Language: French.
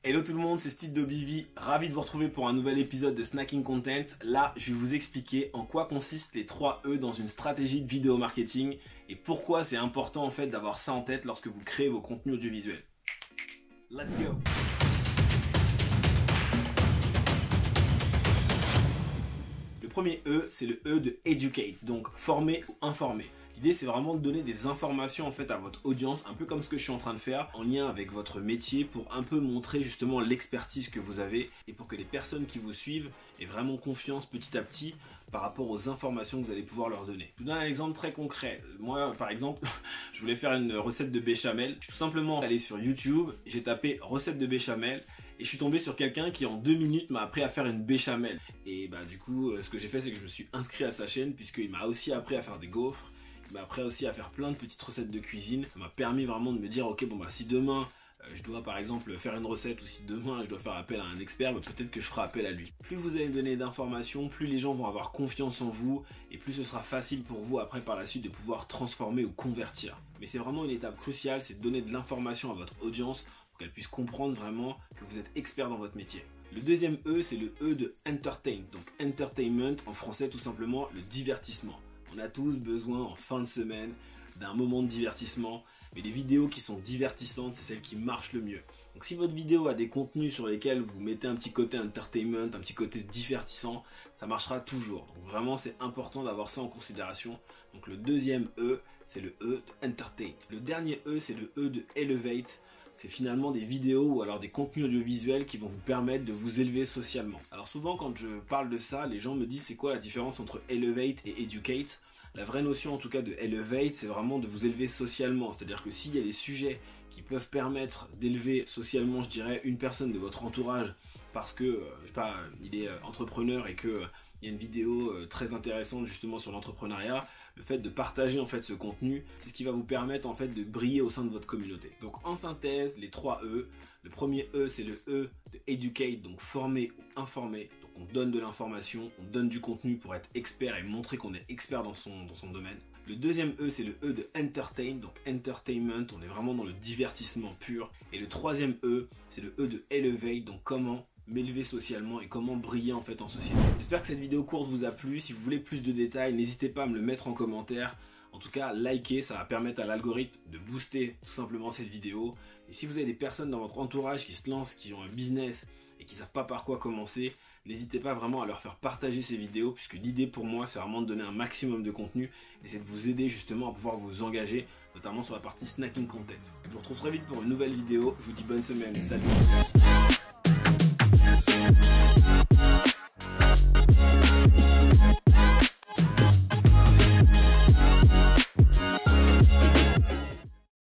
Hello tout le monde, c'est Steve d'Obivi, ravi de vous retrouver pour un nouvel épisode de Snacking Content. Là, je vais vous expliquer en quoi consistent les 3 E dans une stratégie de vidéo marketing et pourquoi c'est important en fait d'avoir ça en tête lorsque vous créez vos contenus audiovisuels. Let's go! Le premier E, c'est le E de educate, donc former ou informer. L'idée, c'est vraiment de donner des informations en fait à votre audience, un peu comme ce que je suis en train de faire, en lien avec votre métier, pour un peu montrer justement l'expertise que vous avez et pour que les personnes qui vous suivent aient vraiment confiance petit à petit par rapport aux informations que vous allez pouvoir leur donner. Je vous donne un exemple très concret. Moi, par exemple, je voulais faire une recette de béchamel. Je suis tout simplement allé sur YouTube, j'ai tapé recette de béchamel. Et je suis tombé sur quelqu'un qui en 2 minutes m'a appris à faire une béchamel. Et bah du coup, ce que j'ai fait, c'est que je me suis inscrit à sa chaîne puisqu'il m'a aussi appris à faire des gaufres. Il m'a appris aussi à faire plein de petites recettes de cuisine. Ça m'a permis vraiment de me dire, ok, bon bah si demain je dois par exemple faire une recette ou si demain je dois faire appel à un expert, bah, peut-être que je ferai appel à lui. Plus vous allez donner d'informations, plus les gens vont avoir confiance en vous et plus ce sera facile pour vous après par la suite de pouvoir transformer ou convertir. Mais c'est vraiment une étape cruciale, c'est de donner de l'information à votre audience pour qu'elle puisse comprendre vraiment que vous êtes expert dans votre métier. Le deuxième E, c'est le E de entertain, donc entertainment en français tout simplement le divertissement. On a tous besoin en fin de semaine d'un moment de divertissement, mais les vidéos qui sont divertissantes, c'est celles qui marchent le mieux. Donc si votre vidéo a des contenus sur lesquels vous mettez un petit côté entertainment, un petit côté divertissant, ça marchera toujours. Donc vraiment c'est important d'avoir ça en considération. Donc le deuxième E, c'est le E de entertain. Le dernier E, c'est le E de elevate. C'est finalement des vidéos ou alors des contenus audiovisuels qui vont vous permettre de vous élever socialement. Alors souvent quand je parle de ça, les gens me disent c'est quoi la différence entre elevate et educate. La vraie notion en tout cas de elevate, c'est vraiment de vous élever socialement. C'est-à-dire que s'il y a des sujets qui peuvent permettre d'élever socialement, je dirais, une personne de votre entourage parce que, je sais pas, il est entrepreneur et que il y a une vidéo très intéressante justement sur l'entrepreneuriat, le fait de partager en fait ce contenu, c'est ce qui va vous permettre en fait de briller au sein de votre communauté. Donc en synthèse, les 3 E. Le premier E, c'est le E de educate, donc former ou informer. Donc on donne de l'information, on donne du contenu pour être expert et montrer qu'on est expert dans son domaine. Le deuxième E, c'est le E de entertain, donc entertainment, on est vraiment dans le divertissement pur. Et le troisième E, c'est le E de elevate, donc comment m'élever socialement et comment briller en fait en société. J'espère que cette vidéo courte vous a plu. Si vous voulez plus de détails, n'hésitez pas à me le mettre en commentaire. En tout cas, likez, ça va permettre à l'algorithme de booster tout simplement cette vidéo. Et si vous avez des personnes dans votre entourage qui se lancent, qui ont un business et qui ne savent pas par quoi commencer, n'hésitez pas vraiment à leur faire partager ces vidéos puisque l'idée pour moi, c'est vraiment de donner un maximum de contenu et c'est de vous aider justement à pouvoir vous engager, notamment sur la partie snacking content. Je vous retrouve très vite pour une nouvelle vidéo. Je vous dis bonne semaine. Salut!